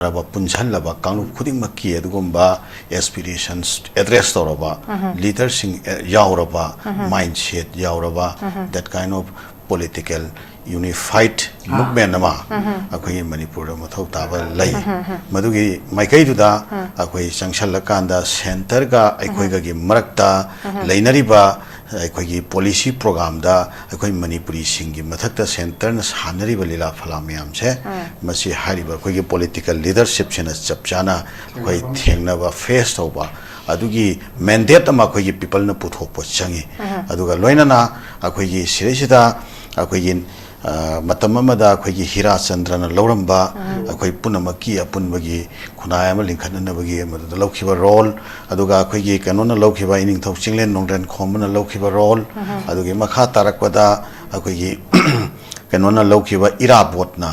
punjalaba kanglup khudingmakki adugumba aspirations address toraba leaders yauraba mindset yauraba that kind of political unified movement ama akoi manipur da mathau taba lai madugi maikai duda akoi changshallakanda center ga aikoi ga gi marakta leinariba aikoi policy program da aikoi manipuri singi mathakta center na sanariba lila phalamyam che masi hariba akoi political leadership chena chapchana akoi thengnaba face toba adugi mandate ama akoi people na puthokpa changi aduga loinana akoi sirisida akoi matam amada akoi hira chandrana lauramba akoi punamaki apunbagi khunai ama linkhanabagi amada lokhiba role aduga akoi kanona lokhiba ining thau chinglen nongran khomna lokhiba role adugi makha tarakpada akoi kanona lokhiba irabotna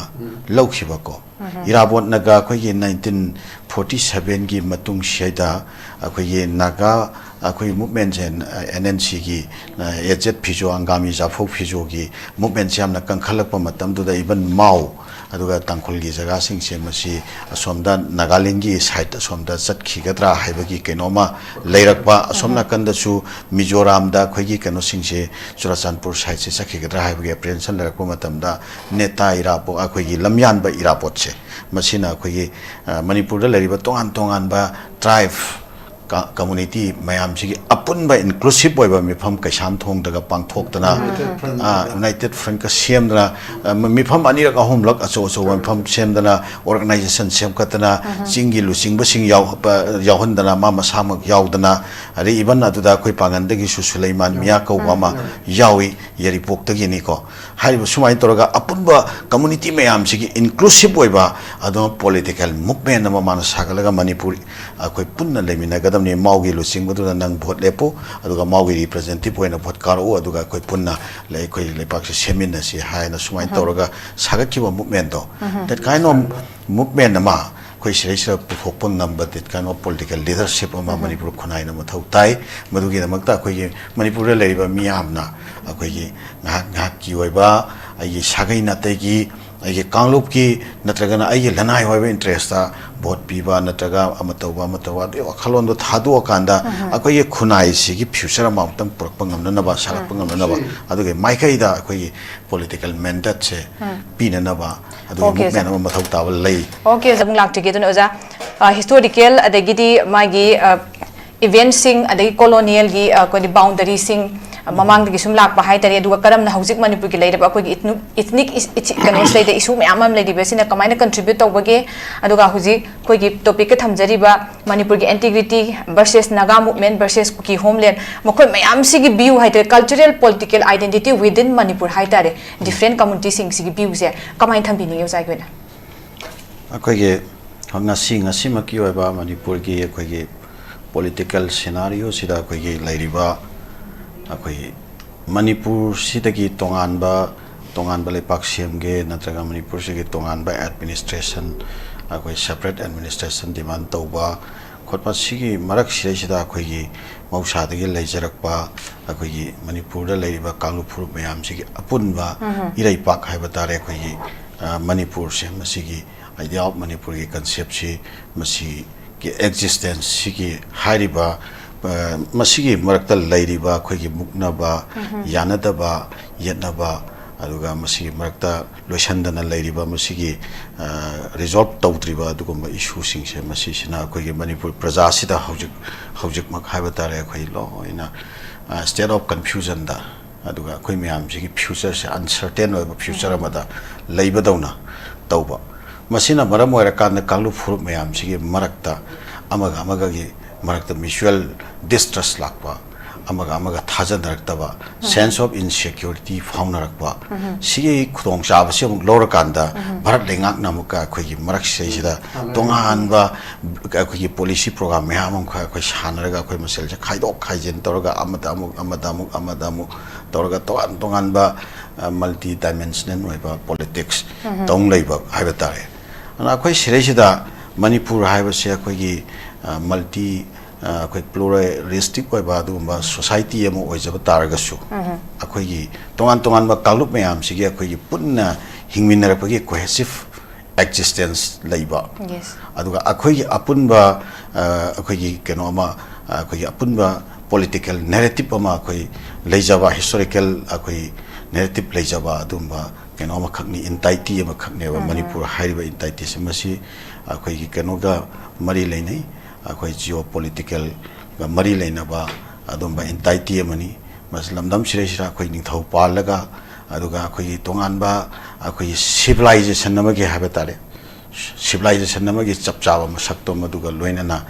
lokhiba ko irabot naga akoi 1947 gi matung shaida akoi naga akoi movement jen NNC gi AZ phijo angami jafo phijo gi movement jamna kangkhalakpa matam du da even mau aduga tangkhul gi jaga sing se masi asomda Nagaland gi site asomda chatki gadra haibagi kenoma leirakpa asomna kanda su Mizoram da khoi gi keno sing se Churachandpur site se sakhi gadra haibagi apprehension leirakpa matam da neta irapo akoi gi lamyan ba irapot se masina khoi gi Manipur da leriba tongan ba tribe community mayam sigi apun ba inclusive boy ba mifam kaisam thong daga pangthok dana United Front ka sem dana mifam ani ra hom lak acho mifam sem dana organization sem katana singi lu singba sing yaw han dana ma masamak yaw dana ari even adu da khoi pangan dagi su Sulaiman Mia ko ma yawi yari pok dagi ni ko hai sumai toraga apun ba community mayam sigi inclusive boy ba ado political movement ma man sagalaga Manipur akoi punna lemina ni maugi lu singbu nang vote lepo aduga maugi representative poina vote karo aduga koi punna le koi lepak se seminar si hai na sumai toraga sagakkiba movement do that kind of movement ma koi sira puthokpa ngamba that kind of political leadership ama Manipur khunai na mathau tai madugi namakta koi Manipur le leriba miyamna koi ngak ki oiba ai sagai na te gi ai kanglup ki natragana ai lanai hoiba interest ta vote piba natraga amatawa de wakhalon do thadu akanda akoi khunai si gi future ma tang purakpa ngamna na ba sarakpa ngamna na ba aduge maikai da akoi political mandate che pina na ba adu movement ma mathau ta lei okay zabung lak tike tun oja historical adagidi magi event sing adagi colonial gi ko di boundary sing mamang digi sum lak ba hai tari aduga karam na hojik Manipur gi leida ba ko gi ethnic kano slide issue me amam leidi besina kamaina contribute tawbage aduga hoji ko gi topic ka thamjari ba Manipur gi integrity versus Naga movement versus ki homeland mokoi mayam sigi view hai tari cultural political identity within Manipur hai tari different community sing sigi view se kamain thambini yo jai gena akoi ge ngasi maki ba Manipur gi akoi ge political scenario sida akoi ge leiriba akoi Manipur sidagi tonganba lepak semge natraga Manipur sigi tonganba administration akoi separate administration demand tauba khotpa sigi marak sida akoi gi mausa dagi leijarakpa akoi gi Manipur da leiriba kanglupur mayam sigi apunba irai pak haiba tare akoi gi Manipur se masigi idea of Manipur gi concept si masi ki existence sigi hariba masigi marakta lairiba khoi muknaba yanadaba yetnaba aduga masigi marakta loisandana lairiba masigi resolve tawtriba adugumba issue singse masi sina khoi Manipur praja sida hojik mak haiba tare khoi loina state of confusion da aduga khoi myam sigi future se uncertain oiba future amada leiba dauna tawba masina maram oira kan kanglu furu myam sigi marakta amaga gi marakta mutual distrust lakpa amaga thaja darakta sense of insecurity faunarakpa sigi khudong chaba se lor kanda bharat lengak namuka khoi marak seisida tongan ba khoi policy program mehamam khoi sanaraga khoi masel je khaidok khaijin toraga amadamu toraga tongan ba multi dimensional oiba politics tong leiba haiba tare ana khoi siresida Manipur haiba se khoi multi koi pluralistic koi ba du ba society emo oi jaba targa su akoi gi tongan ba kalup me am sigi akoi gi punna hingmin ra pagi cohesive existence leiba Yes. aduga akhoi apunba akhoi keno ma akhoi apunba political narrative ama akhoi leijaba historical akhoi narrative leijaba adumba keno ma khakni entity ama khakne ba Manipur haiba entity semasi akhoi keno ga mari leinai akhoi geopolitical ga mari leina ba adumba entity amani maslamdam shireshira akhoi ningthau palaga aduga akhoi tonganba akhoi civilization namage habatare civilization namagi chapchaba masakto maduga loinana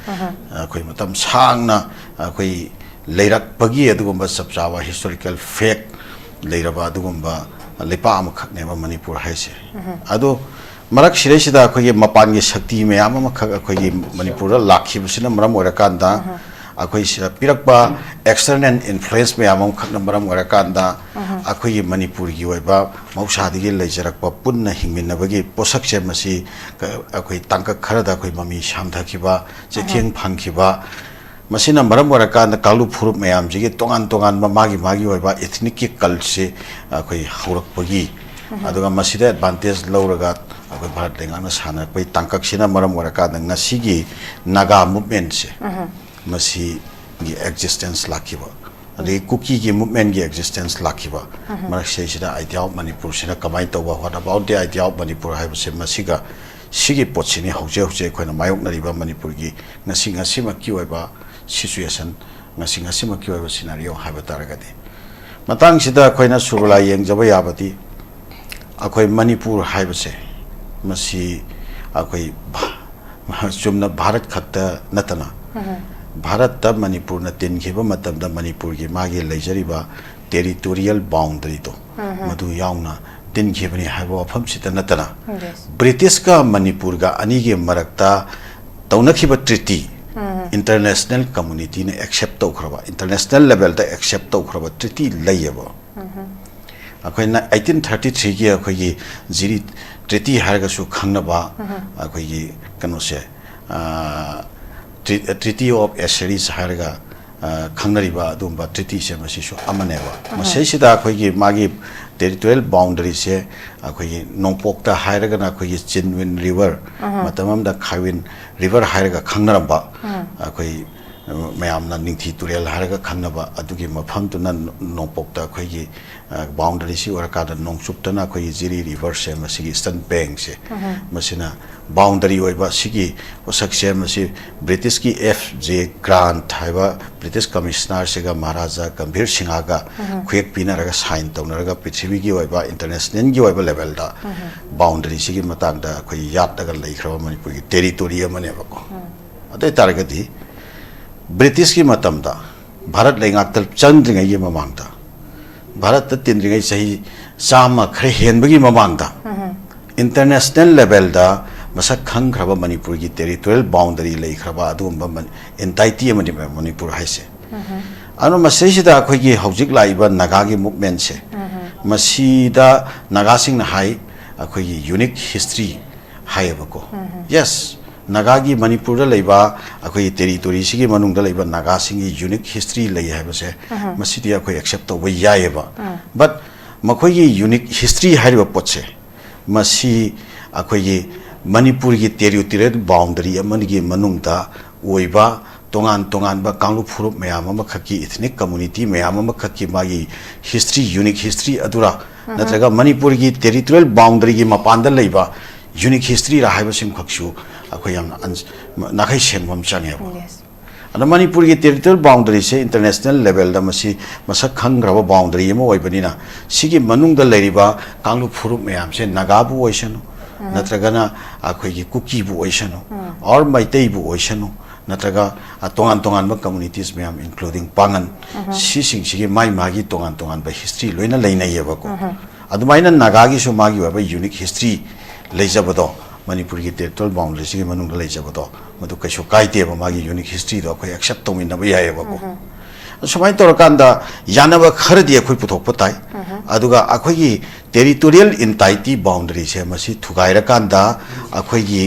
akhoi matam sangna akhoi leirak pagi adugumba chapchaba historical fact leiraba adugumba lepa am khakne ba Manipur haise ado marak shiresida akhoi mapan gi shakti me ama khak akhoi Manipur lakhi busina maram orakanda akhoi sira pirakba external influence me amam khakna maram orakanda akhoi Manipur gi oiba mausadi leijarakpa punna hingminabagi posakse masi akhoi tangka kharada akhoi mami shamthakiba chetheng phangkiba masina maram orakanda kalu phurup mayam jigi tongan tongan magi oiba ethnic culture akhoi haurakpagi aduga masida advantage lauraga akhoi bharat lengana sana pai tangkak sina maram orakanda ngasigi naga movement se masi gi existence lakiba ade cookie gi movement gi existence lakiba marak seisida idea of Manipur sina kamai toba what about the idea of Manipur hai se masiga sigi pochini hoje khoina mayok nariba Manipur gi ngasi maki oiba situation ngasi maki oiba scenario haba taragade matang sida khoina surula yengjaba yabati akhoi Manipur hai se masi akhoi chumna bharat khakta natana Bharat ta Manipur na tinkhiba matamda Manipur gi magi leijariba territorial boundary to madu yauna tinkhibani haiba afam sita natana British ka Manipur ga ani gi marakta taunakhiba treaty international community ne accept tawkhraba international level ta accept tawkhraba treaty layaba akhoi na 1833 gi akhoi gi jiri treaty harga su khangnaba akhoi gi kano se Treaty of Assaries harga khangnariba adumba treaty se masisu amaneba masesida akhoi magi territorial boundary se akhoi nongpokta hairaga na akhoi Chinwin river matamamda Khawin river hairaga khangnaramba akhoi mayamna ningthi turel harga khangnaba adugi mafam tuna nongpokta akhoi boundary si orakada nongchuptana akhoi Jiri river se masigi eastern bank se masina boundary oiba sigi osakse masi British ki FJ Grant haiba British commissioner sega Maharaja Gambhir Singha ga khuyek pinaraga sign tawnaraga prithvi gi oiba international gi oiba level da boundary sigi matang da khoi yat daga leikhra Manipur gi territory amane ba ko adai taragadi British ki matam da Bharat lengak tal chandringai gi mamang da Bharat ta tindringai sahi sama khre henbagi mamang da international level da masak khangkraba Manipur gi territorial boundary leikraba adumba entity amani Manipur haise anu masesida akhoi gi hojik laiba naga gi movement se masida naga sing na hai akhoi gi unique history haibako yes naga gi Manipur da leiba akhoi territory sigi manung da leiba naga sing gi unique history lei haibase masidi akhoi accept to yaiba but makhoi gi unique history haiba potse masi akhoi gi Manipur gi territorial boundary amani manungta oiba tongan ba kanglu phurup mayam ama khaki ethnic community mayam ama khaki magi history unique history adura natraga Manipur gi territorial boundary gi mapanda leiba unique history ra haiba sim khakshu akhoi yam nakhai semam changeba ana Manipur gi territorial boundary se international level da masi masak khangraba boundary ema oibanina sigi manungda leiriba kanglu phurup mayam se nagabu oisanu natragana akhoi gi cookie bu oisanu or maitai bu oisanu natraga tongan ba communities mayam including pangan si sigi mai magi tongan ba history loina leina yeba ko adumaina naga gi su magi ba unique history leijabado Manipur gi territorial boundary sigi manung leijabado madu kaisho kaite ba magi unique history do akhoi accept tawmin ba yayeba ko sumai torakanda yanaba khardi akhoi puthok patai aduga akhoi gi territorial entity boundary se masi thugaira kanda akhoi gi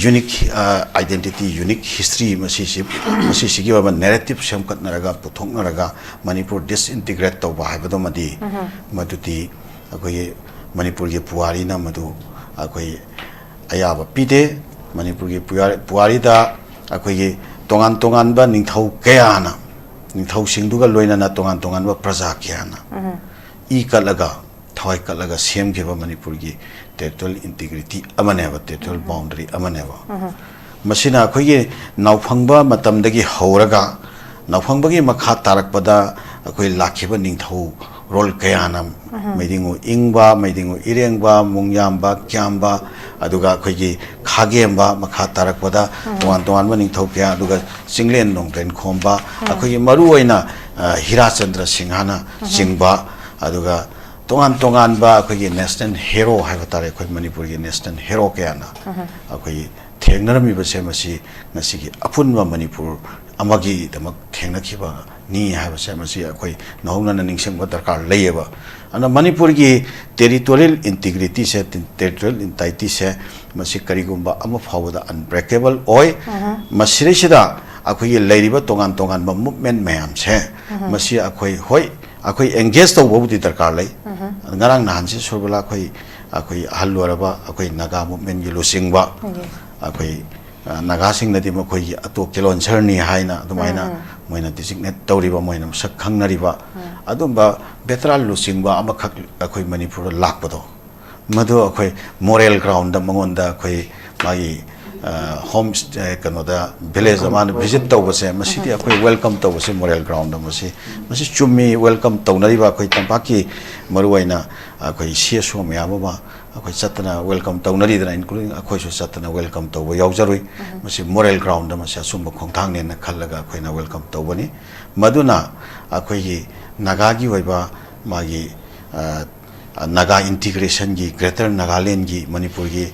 unique identity unique history masi sigi ba narrative semkat naraga puthok naraga Manipur disintegrate to ba haibado madi maduti akhoi Manipur gi puari na madu ꯑꯩꯈꯣꯏ ꯑꯌꯥꯕ ꯄꯤꯗꯦ ꯃꯅꯤꯄꯨꯔꯒꯤ ꯄꯨꯋꯥꯔꯤꯗ ꯑꯩꯈꯣꯏꯒꯤ ꯇꯣꯉꯥꯟ ꯇꯣꯉꯥꯟꯕ ꯅꯤꯡꯊꯧ ꯀꯌꯥꯅ ꯅꯤꯡꯊꯧꯁꯤꯡꯗꯨꯒ ꯂꯣꯏꯅꯅ ꯇꯣꯉꯥꯟ ꯇꯣꯉꯥꯟꯕ ꯄ꯭ꯔꯖꯥ ꯀꯌꯥꯅ ꯏ ꯀꯠꯂꯒ ꯊꯋꯥꯏ ꯀꯠꯂꯒ ꯁꯦꯝꯈꯤꯕ ꯃꯅꯤꯄꯨꯔꯒꯤ ꯇꯦꯔꯤꯇꯣꯔꯤꯌꯦꯜ ꯏꯟꯇꯤꯒ꯭ꯔꯤꯇꯤ ꯑꯃꯅꯦꯕ ꯇꯦꯔꯤꯇꯣꯔꯤꯌꯦꯜ ꯕꯥꯎꯟꯗꯔꯤ ꯑꯃꯅꯦꯕ ꯃꯁꯤꯅ ꯑꯩꯈꯣꯏꯒꯤ ꯅꯥꯎꯐꯪꯕ ꯃꯇꯝꯗꯒꯤ ꯍꯧꯔꯒ ꯅꯥꯎꯐꯪꯕꯒꯤ ꯃꯈꯥ ꯇꯥꯔꯛꯄꯗ ꯑꯩꯈꯣꯏ ꯂꯥꯛꯈꯤꯕ ꯅꯤꯡꯊꯧ ꯔꯣꯜ ꯀꯌꯥꯅ ꯃꯩꯗꯤꯡꯉꯨ ꯏꯪꯕ ꯃꯩꯗꯤꯡꯉꯨ ꯏꯔꯦꯡꯕ ꯃꯨꯡꯌꯥꯝꯕ ꯀ꯭ꯌꯥꯝꯕ ꯑꯗꯨꯒ ꯑꯩꯈꯣꯏꯒꯤ ꯈꯥꯒꯦꯝꯕ ꯃꯈꯥ ꯇꯥꯔꯛꯄꯗ ꯇꯣꯉꯥꯟ ꯇꯣꯉꯥꯟꯕ ꯅꯤꯡꯊꯧ ꯀꯌꯥ ꯑꯗꯨꯒ ꯆꯤꯡꯂꯦꯟ ꯅꯣꯡꯒ꯭ꯔꯦꯟ ꯈꯣꯝꯕ ꯑꯩꯈꯣꯏꯒꯤ ꯃꯔꯨꯑꯣꯏꯅ ꯍꯤꯔꯥꯆꯟꯗ꯭ꯔ ꯁꯤꯡꯍꯅ ꯆꯤꯡꯕ ꯑꯗꯨꯒ तोान तोान नेशनल हेरो है अखोई मणिपुर की नेशनल हेरो क्या अखोई थेंगनरमीबसे मसी अपुनब मणिपुर थेंगनखिबनी है मसी अखोई नौना निंगसिंगबा दरकार लेयेब अन मणिपुर की टेरिटोरियल इंटीग्रिटी से टेरिटोरियल इंटाइटी से मसी करिगुंबा अम फावदा अनब्रेकेबल ओय मसिरेसिदा अखोई लेरिबा तोान तोान मूवमेंट मैम से मसी अखोई होय अखोई एंगेज तौबबुदी दरकार लै ngarang nahan si surbala akhoi halwaraba akhoi naga movement gi lusingbा akhoi naga sing nadi ma khoi ato kilon serni haina adumaina moina designate tawriba moina sak khangnariba adumba veteran lusingbा amakhak akhoi manipur lakpado madu akhoi moral ground da mangonda akhoi magi home kanoda village amana visit tawbase masidi akhoi welcome tawbase moral ground masi chummi welcome tawnariba akhoi tampaki maruaina akhoi CSO mayama akhoi chatna welcome tawnari dana including akhoi su chatna welcome tawba yawjarui masi moral ground masi asumba khongthang ne na khallaga akhoi na welcome tawbani maduna akhoi gi naga gi oiba magi Naga integration की greater Nagaland की मणिपुर की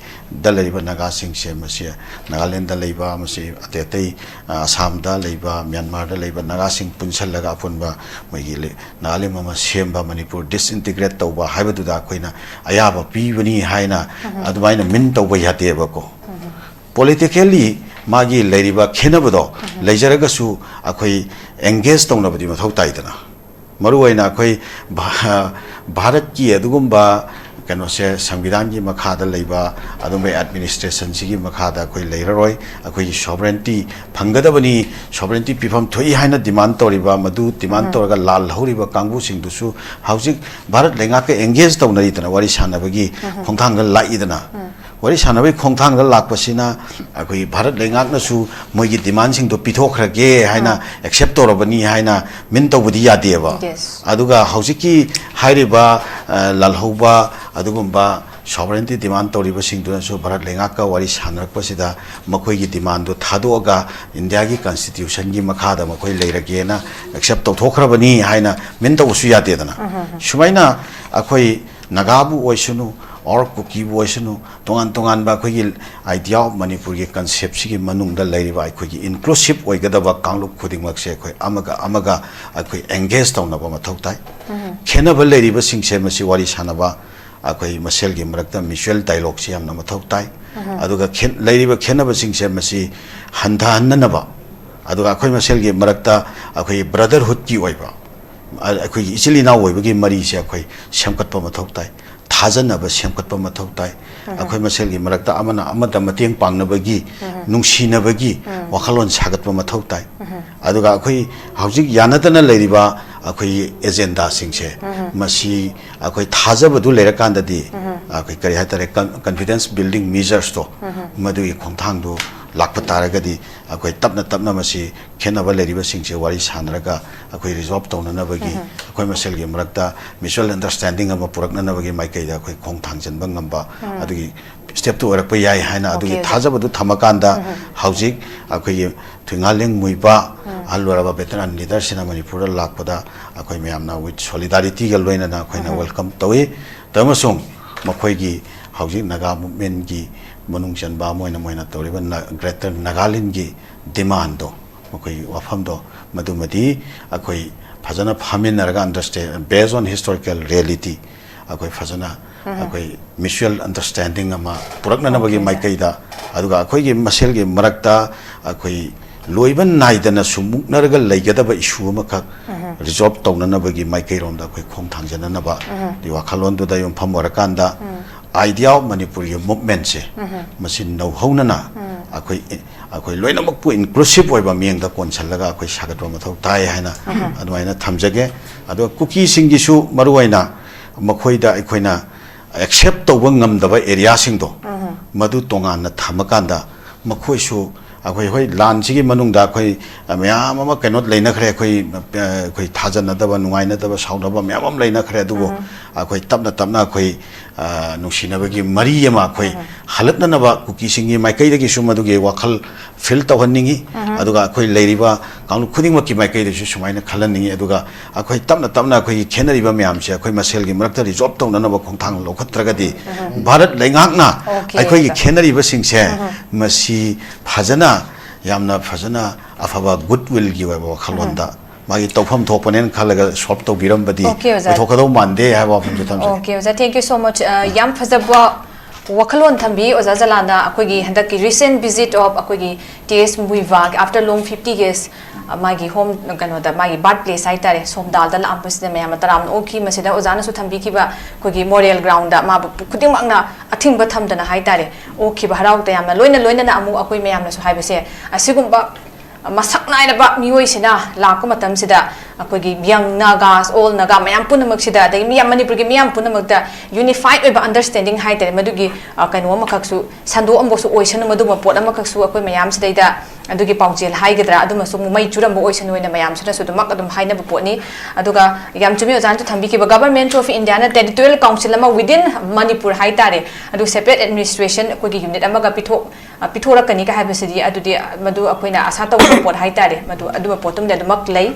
दलरिबा नागा सिंह से मसे नागालैंड दा लेबा मसे अतेतै असम दा लेबा म्यांमार दा लेबा नागा सिंह पुनसलगा अपुनबा मगी नागालैंड ममा सेमबा मणिपुर डिसइंटीग्रेट तौबा हाइबदुदा अखोइना अयाबा पीबनी हाइना अदुमाइना मिन तौबा यातेबको पॉलिटिकली मागी लेरिबा खेनबदो लेजरगसु अखोइ एंगेज तौनबदि मथौ ताइदना मरुआइना अखोइ भारत की अदुगुंबा कनो से संविधान की मखाद लेबा अदुमे एडमिनिस्ट्रेशन सिगी मखादा अखोइ लेररोय अखोइ सॉवरेंटी फंगदबनी सॉवरेंटी पिफम थोई हाइना डिमांड तोरिबा मदु डिमांड तोरगा लाल हौरिबा कांगबु सिंगदुसु हाउजिक भारत लेंगा के एंगेज तौनरिदना वारी सानबगी खोंथांग लाइदना वारी सानबई खोंथांग लाकपसिना अखोइ भारत लेंगाकनसु मोइगी डिमांड सिंगदो पिथोखरगे हाइना एक्सेप्ट तोरबनी हाइना मिन तौबदी यादेबा अदुगा हाउजिकी हाइरिबा लालहौबा अदुगुंबा सॉवरेंटी डिमांड तौरिबा सिंगदुनसु भारत लेंगाका वारी सानरकपसिदा मखोइगी डिमांड दो थादोगा इंडिया की कॉन्स्टिट्यूशन की मखादा मखोइ लेरगेना एक्सेप्ट तौथोखरबनी हाइना मिन तौबसु यादेदना सुमाइना अखोइ नागाबु ओइसुनु और कुकी वोइसनु तोंगान तोंगान बा अखोइगी आइडिया ऑफ मणिपुर की कांसेप्ट सिगी मनुंगदा लेरिबा अखोइगी इंक्लूसिव ओइगदबा कांगलुप खुदिंगमक से अखोइ अमगा अखोइ एंगेज तौनबा मथौ ताइ खेनबा लेरिबा सिंगसे मसी वारी सानबा अखोइ मसेल गी मरकता म्यूचुअल डायलॉग से हमना मथौ ताइ अदुगा लेरिबा खेनबा सिंगसे मसी हन्थाहन्ननबा अदुगा अखोइ मसेल गी मरकता अखोइ ब्रदरहुड की ओइबा अखोइ इचिलिना ओइबगी मरी से अखोइ सेमकतपा मथौ ताइ थाजनब सेमकतपा मथौ ताइ अखोइ मसेलगी मरकता अमना अमदा मतेंग पांगनबगी नुंगसिनबगी वखलोन सागतपा मथौ ताइ अदुगा अखोइ हौजिक यानदना लेरिबा अखोइ एजेंडा सिंगसे मसी अखोइ थाजबदु लेरकांददी अखोइ करि हातरे कॉन्फिडेंस बिल्डिंग मेजर्स तो मदुगी खोंथांदु लाकप तारगदी अखोइ तपना तपना मसी खेनबा लेरिबा सिंगसे वारी सानरगा अखोइ रिजॉल्व तौननबगी अखोइ मसेलगी मरकता म्यूचुअल अंडरस्टैंडिंग अमा पुरकननबगी माइकैदा अखोइ खोंथांजनबा ngamba अदुगी स्टेप टू ओरकपा याय हाइना अदुगी थाजबदु थमकांदा हौजिक अखोइ थुंगालेंग मुइबा हलवरबा वेटरन लीडर सिना मणिपुर लाकपदा अखोइ मयामना विथ सॉलिडारिटी गा लोइनना अखोइना वेलकम तौई तमसुंग मखोइगी हौजिक नागा मूवमेंट की मनुंग चनबा मोइना तौरिबा ग्रेटर नागालैंड की डिमांड दो मखोइ वाफम दो मदुमदी अखोइ फजना फामिनरगा understand based on historical reality अखोइ फजना अखोइ म्यूचुअल अंडरस्टैंडिंग अमा पुरकननबगी माइकैदा अदुगा अखोइगी मसेलगी मरकता अखोइ लोइबन नाइदना सुमुकनरगा लेगदबा इशू अमखक रिजॉल्व तौननबगी माइकैरोंदा अखोइ खोंथांजननबा दि वाखलोंदुदा युमफम वरकांदा idea of Manipur movement se machine no honana akoi loinamok pu inclusive oiba mieng da konchalaga akoi sagatwa mathau tai haina adwaina thamjage ado cookie singi su maruaina makhoi da aikoina accept to ngam da area sing do madu tonga na thamakanda makhoi su akoi hoi lan sigi manung da akoi myam ama cannot leina khre akoi thajan na da nungai na da sauna ba myam am leina khre du akoi tapna akoi nungsina bagi mari ma akoi halat na ba cookie singi mai kai da gi suma du ge wakhal feel to haningi aduga akoi leiriba kaunu khuding ma ki mai kai da su sumaina khalanningi aduga akoi tapna akoi khenari ba myam se akoi masel gi marakta resolve to na ba khongthang lokhatraga di bharat leingak na akoi gi khenari ba sing se masi phajana yamna phajana afaba goodwill gi wa khalonda magi tawpham thokpanen khalaga shop to biram badi thokado mande ha ba phum tam okay oza thank you so much yam phajaba wakhalon thambi oza jalanda akogi handak ki recent visit of akogi ts muiva after long 50 years magi home kano da magi birthplace ai tare somdal da lampus de mayam taram oki masida ozana su thambi ki ba kogi memorial ground da ma kuding makna athing ba tham dana hai tare oki ba harau ta yamna loina na amu akoi mayam na su hai base asigumba masak naina ba mioi sina lakko matam sida akogi young nagas all naga mayam punamak sida dai miyam manipur gi miyam punamak da unified oiba understanding hai tare madugi kaino makak su sando ambo su oisan madu ma pot amakak su akoi mayam sida da adugi paujel haigedra aduma su mai churam bo oisan oina mayam sida su dumak adum haina bo potni aduga yam chumi ojan to thambi ki government of india na territorial council ama within manipur hai tare adu separate administration akogi unit amaga pithora kani ka habesidi adudi madu akoina asa taw pot hai tare madu adu potum de dumak lei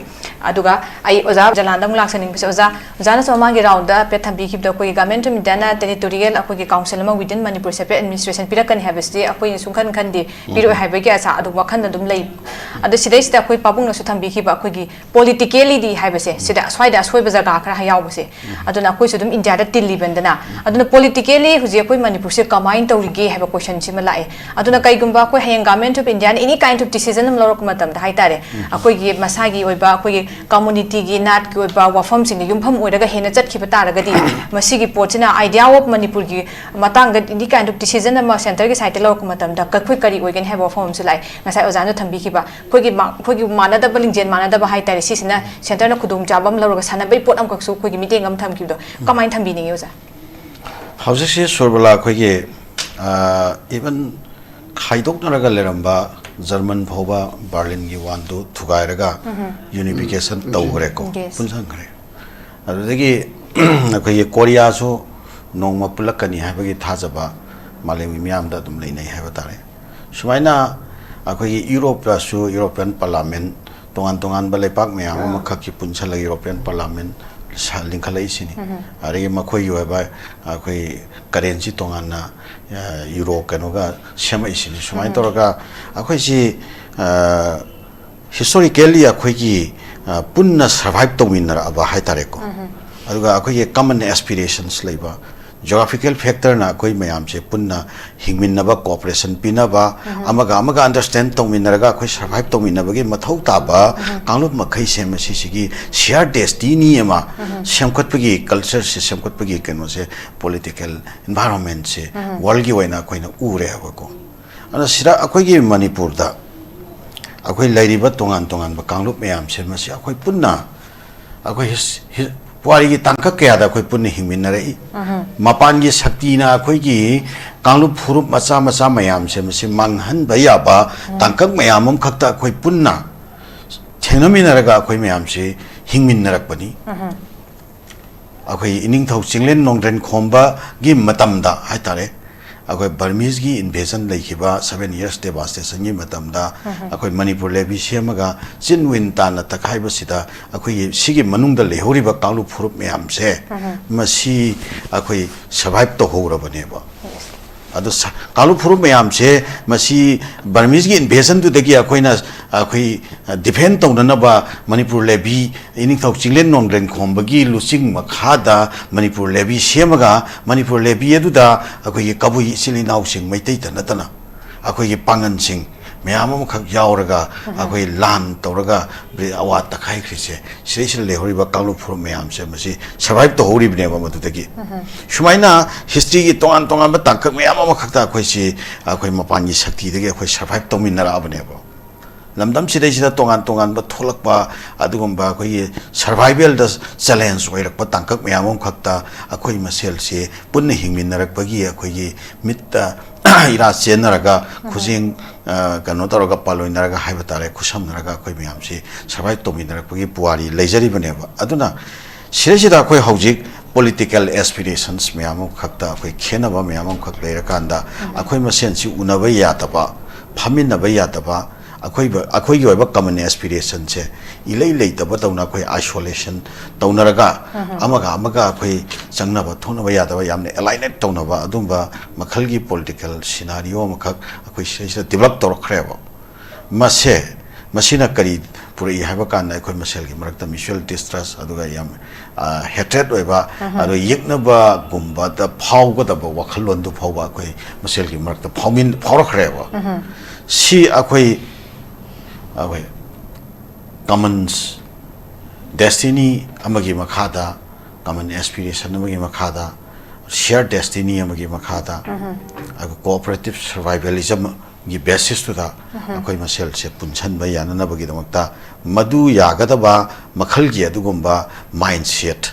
aduga ai oza jalandam laksaning bisa oza ozana so mangi round da pe thambi ki da koi government of india na territorial akogi council ama within manipur separate administration pirakani habesidi akoi sungkhan khandi piro haibege asa adu wakhan adum lei adu sidai sida koi pabung no su thambi ki ba akogi politically di haibese sida swaida soi baza ga khara hayaw base aduna koi sudum india da tilli bandana aduna politically huji koi manipur se kamain tawrige haiba question sima lae aduna kai gumba koi hayang government of india any kind of decision am lorok matam da haitare akogi masagi oiba akogi community gi nat ki oiba wafam sing yumpham oiraga hena chat khiba taragadi masigi pochina idea of manipur gi matang ga any kind of decision am center gi site lorok matam da kakhui kari oigen haiba form su lai ngasai ozano thambi ki ba kogi manada balingjen manada ba haitare sisina center na khudum jabam loroga sanabai pot am kaksu kogi meeting am tham kido kamain thambi ningi oza howse se sorbala kogi even khaidok naraga leramba German phoba Berlin gi wandu thugairaga unification tawgre ko punsang khare adagi akai Korea so nongma pulakani habagi thajaba malemi miam da dum leinai haba tare sumaina akai Europe la su European Parliament tongan balepak meyam makhaki punsala European Parliament lingkhalai sini ari makhoi yoba akai currency tongan na euro kanoga semai sini sumai toraga akhoi si historically akhoi gi punna survive to winner aba haitare ko aduga akhoi gi common aspirations leiba geographical factor na koi mayam se punna hingmin na ba cooperation pina ba amaga understand to minaraga koi survive to minaba gi mathau ta ba kanglup makhai se masi sigi share destiny ema semkot pagi culture se semkot pagi keno se political environment se world gi waina koi na ure ha ko ana sira akoi gi manipur da akoi lairiba tongan ba kanglup mayam se masi akoi punna akoi puari gi tangka kya da koi punni hingmin rai mapan gi shakti na koi gi kanglu phurup macha mayam se masi manghan baya ba tangkak mayam khakta koi punna thengami naraga koi mayam se hingmin narak pani akoi ining thau chinglen nongren khomba gi matam da haitare akoi Burmese gi invasion laikhiba 7 years devastation gi matam da akoi Manipur lebi siamaga chinwin ta na takai ba sida akoi sigi manung da lehori ba kanglu phurup mayam se masi akoi survive to hora bane ba adu kanglu phurup mayam se masi Burmese gi invasion tu degi akoi na akoi defend to na ba Manipur lebi ining thau chinglen nongren khomba gi lusing makha da Manipur lebi siamaga Manipur lebi edu da akoi kabui sili naw sing maitai ta natana ꯑꯩꯈꯣꯏꯒꯤ ꯄꯥꯡꯒꯟꯁꯤꯡ ꯃꯌꯥꯝ ꯑꯃꯈꯛ ꯌꯥꯎꯔꯒ ꯑꯩꯈꯣꯏ ꯂꯥꯟ ꯇꯧꯔꯒ ꯑꯋꯥꯠ ꯇꯛꯈꯥꯏꯈ꯭ꯔꯤꯁꯦ ꯁꯤꯗꯩꯁꯤꯗ ꯂꯩꯍꯧꯔꯤꯕ ꯀꯥꯡꯂꯨꯞ ꯐꯨꯔꯨꯞ ꯃꯌꯥꯝꯁꯦ ꯃꯁꯤ ꯁꯔꯚꯥꯏꯚ ꯇꯧꯍꯧꯔꯤꯕꯅꯦꯕ ꯃꯗꯨꯗꯒꯤ ꯁꯨꯃꯥꯏꯅ ꯍꯤꯁꯇ꯭ꯔꯤꯒꯤ ꯇꯣꯉꯥꯟ ꯇꯣꯉꯥꯟꯕ ꯇꯥꯡꯀꯛ ꯃꯌꯥꯝ ꯑꯃꯈꯛꯇ ꯑꯩꯈꯣꯏꯁꯤ ꯑꯩꯈꯣꯏ ꯃꯄꯥꯟꯒꯤ ꯁꯛꯇꯤꯗꯒꯤ ꯑꯩꯈꯣꯏ ꯁꯔꯚꯥꯏꯚ ꯇꯧꯃꯤꯟꯅꯔꯛꯑꯕꯅꯦꯕ ꯂꯝꯗꯝꯁꯤꯗꯩꯁꯤꯗ ꯇꯣꯉꯥꯟ ꯇꯣꯉꯥꯟꯕ ꯊꯣꯛꯂꯛꯄ ꯑꯗꯨꯒꯨꯝꯕ ꯑꯩꯈꯣꯏꯒꯤ ꯁꯔꯚꯥꯏꯚꯦꯜꯗ ꯆꯦꯂꯦꯟꯖ ꯑꯣꯏꯔꯛꯄ ꯇꯥꯡꯀꯛ ꯃꯌꯥꯝ ꯑꯃꯈꯛꯇ ꯑꯩꯈꯣꯏ ꯃꯁꯦꯜꯁꯤ ꯄꯨꯟꯅ ꯍꯤꯡꯃꯤꯟꯅꯔꯛꯄꯒꯤ ꯑꯩꯈꯣꯏꯒꯤ ꯃꯤꯠꯇ ꯏꯔꯥ ꯆꯦꯟꯅꯔꯒ ꯈꯨꯖꯦꯡ ꯀꯩꯅꯣ ꯇꯧꯔꯒ ꯄꯥꯂꯣꯏꯅꯔꯒ ꯍꯥꯏꯕ ꯇꯥꯔꯦ ꯈꯨꯠꯁꯝꯅꯔꯒ ꯑꯩꯈꯣꯏ ꯃꯌꯥꯝꯁꯤ ꯁꯔꯚꯥꯏꯚ ꯇꯧꯃꯤꯟꯅꯔꯛꯄꯒꯤ ꯄꯨꯋꯥꯔꯤ ꯂꯩꯖꯔꯤꯕꯅꯦꯕ ꯑꯗꯨꯅ ꯁꯤꯗꯩꯁꯤꯗ ꯑꯩꯈꯣꯏ ꯍꯧꯖꯤꯛ ꯄꯣꯂꯤꯇꯤꯀꯦꯜ ꯑꯦꯁꯄꯤꯔꯦꯁꯟꯁ ꯃꯌꯥꯝ ꯑꯃꯈꯛꯇ ꯑꯩꯈꯣꯏ ꯈꯦꯟꯅꯕ ꯃꯌꯥꯝ ꯑꯃꯈꯛ ꯂꯩꯔꯀꯥꯟꯗ ꯑꯩꯈꯣꯏ ꯃꯁꯦꯟꯁꯤ ꯎꯅꯕ ꯌꯥꯗꯕ ꯐꯝꯃꯤꯟꯅꯕ ꯌꯥꯗꯕ ꯑꯩꯈꯣꯏꯒꯤ ꯑꯣꯏꯕ ꯀꯃꯟ ꯑꯦꯁꯄꯤꯔꯦꯁꯟꯁꯦ ꯏꯂꯩ ꯂꯩꯇꯕꯗꯧꯅ ꯑꯩꯈꯣꯏ ꯑꯥꯏꯁꯣꯂꯦꯁꯟ ꯇꯧꯅꯔꯒ ꯑꯃꯒ ꯑꯩꯈꯣꯏ ꯆꯪꯅꯕ ꯊꯣꯛꯅꯕ ꯌꯥꯗꯕ ꯌꯥꯝꯅ ꯑꯦꯂꯥꯏꯅꯦꯠ ꯇꯧꯅꯕ ꯑꯗꯨꯝꯕ ꯃꯈꯜꯒꯤ ꯄꯣꯂꯤꯇꯤꯀꯦꯜ ꯁꯤꯅꯥꯔꯤꯑꯣ ꯑꯃꯈꯛ ꯑꯩꯈꯣꯏ ꯁꯤꯗꯩꯁꯤꯗ ꯗꯤꯕꯦꯂꯞ ꯇꯧꯔꯛꯈ꯭ꯔꯦꯕ ꯃꯁꯤꯅ ꯀꯔꯤ ꯄꯨꯔꯛꯏ ꯍꯥꯏꯕ ꯀꯥꯟꯗ ꯑꯩꯈꯣꯏ ꯃꯁꯦꯜꯒꯤ ꯃꯔꯛꯇ ꯃ꯭ꯌꯨꯆꯨꯋꯦꯜ ꯗꯤꯁꯇ꯭ꯔꯁ ꯑꯗꯨꯒ ꯌꯥꯝ ꯍꯦꯇ꯭ꯔꯦꯠ ꯑꯣꯏꯕ ꯑꯗꯨꯒ ꯌꯦꯛꯅꯕꯒꯨꯝꯕꯗ ꯐꯥꯎꯒꯗꯕ ꯋꯥꯈꯜꯂꯣꯟꯗꯨ ꯐꯥꯎꯕ ꯑꯩꯈꯣꯏ ꯃꯁꯦꯜꯒꯤ ꯃꯔꯛꯇ ꯐꯥꯎꯔꯛꯈ꯭ꯔꯦꯕ ꯁꯤ ꯑꯩꯈꯣꯏ ꯀꯃꯟꯁ ꯗꯦꯁꯇꯤꯅꯤ ꯑꯃꯒꯤ ꯃꯈꯥꯗ ꯀꯃꯟ ꯑꯦꯁꯄꯤꯔꯦꯁꯟ ꯑꯃꯒꯤ ꯃꯈꯥꯗ ꯁꯤꯌꯔ ꯗꯦꯁꯇꯤꯅꯤ ꯑꯃꯒꯤ ꯃꯈꯥꯗ ꯀꯣꯑꯣꯄꯔꯦꯇꯤꯞ ꯁꯔꯚꯥꯏꯚꯦꯂꯤꯖꯝꯒꯤ ꯕꯦꯁꯤꯁꯇꯨꯗ ꯑꯩꯈꯣꯏ ꯃꯁꯦꯜꯁꯦ ꯄꯨꯟꯁꯤꯟꯕ ꯌꯥꯅꯅꯕꯒꯤꯗꯃꯛꯇ ꯃꯗꯨ ꯌꯥꯒꯗꯕ ꯃꯈꯜꯒꯤ ꯑꯗꯨꯒꯨꯝꯕ ꯃꯥꯏꯟ ꯁꯦꯠ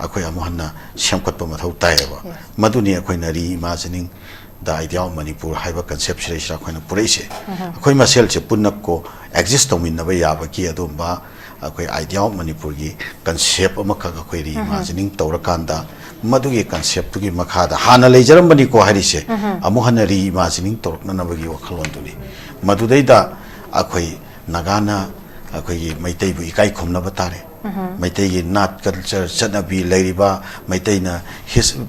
ꯑꯩꯈꯣꯏ ꯑꯃꯨꯛ ꯍꯟꯅ ꯁꯦꯝꯒꯠꯄ ꯃꯊꯧ ꯇꯥꯏꯌꯦꯕ ꯃꯗꯨꯅꯤ ꯑꯩꯈꯣꯏꯅ ꯔꯤꯏꯃꯥꯖꯤꯅꯤꯡ ꯗ ꯑꯥꯏꯗꯤꯌꯥ ꯑꯣꯐ ꯃꯅꯤꯄꯨꯔ ꯍꯥꯏꯕ ꯀꯟꯁꯦꯞꯁꯤꯗꯩꯁꯤꯗ ꯑꯩꯈꯣꯏꯅ ꯄꯨꯔꯛꯏꯁꯦ ꯑꯩꯈꯣꯏ ꯃꯁꯦꯜꯁꯦ ꯄꯨꯟꯅ ꯑꯦꯛꯖꯤꯁ ꯇꯧꯃꯤꯟꯅꯕ ꯌꯥꯕꯒꯤ ꯑꯗꯨꯝꯕ ꯑꯩꯈꯣꯏ ꯑꯥꯏꯗꯤꯌꯥ ꯑꯣꯐ ꯃꯅꯤꯄꯨꯔꯒꯤ ꯀꯟꯁꯦꯞ ꯑꯃꯈꯛ ꯑꯩꯈꯣꯏ ꯔꯤꯏꯃꯥꯖꯤꯅꯤꯡ ꯇꯧꯔꯀꯥꯟꯗ ꯃꯗꯨꯒꯤ ꯀꯟꯁꯦꯞꯇꯨꯒꯤ ꯃꯈꯥꯗ ꯍꯥꯟꯅ ꯂꯩꯖꯔꯝꯕꯅꯤꯀꯣ ꯍꯥꯏꯔꯤꯁꯦ ꯑꯃꯨꯛ ꯍꯟꯅ ꯔꯤꯏꯃꯥꯖꯤꯅꯤꯡ ꯇꯧꯔꯛꯅꯅꯕꯒꯤ ꯋꯥꯈꯜꯂꯣꯟꯗꯨꯅꯤ ꯃꯗꯨꯗꯩꯗ ꯑꯩꯈꯣꯏ ꯅꯥꯒꯥꯅ ꯑꯩꯈꯣꯏꯒꯤ ꯃꯩꯇꯩꯕꯨ ꯏꯀꯥꯏ ꯈꯨꯝꯅꯕ ꯇꯥꯔꯦ ꯃꯩꯇꯩꯒꯤ ꯅꯥꯠ ꯀꯜꯆꯔ ꯆꯠꯅꯕꯤ ꯂꯩꯔꯤꯕ ꯃꯩꯇꯩꯅ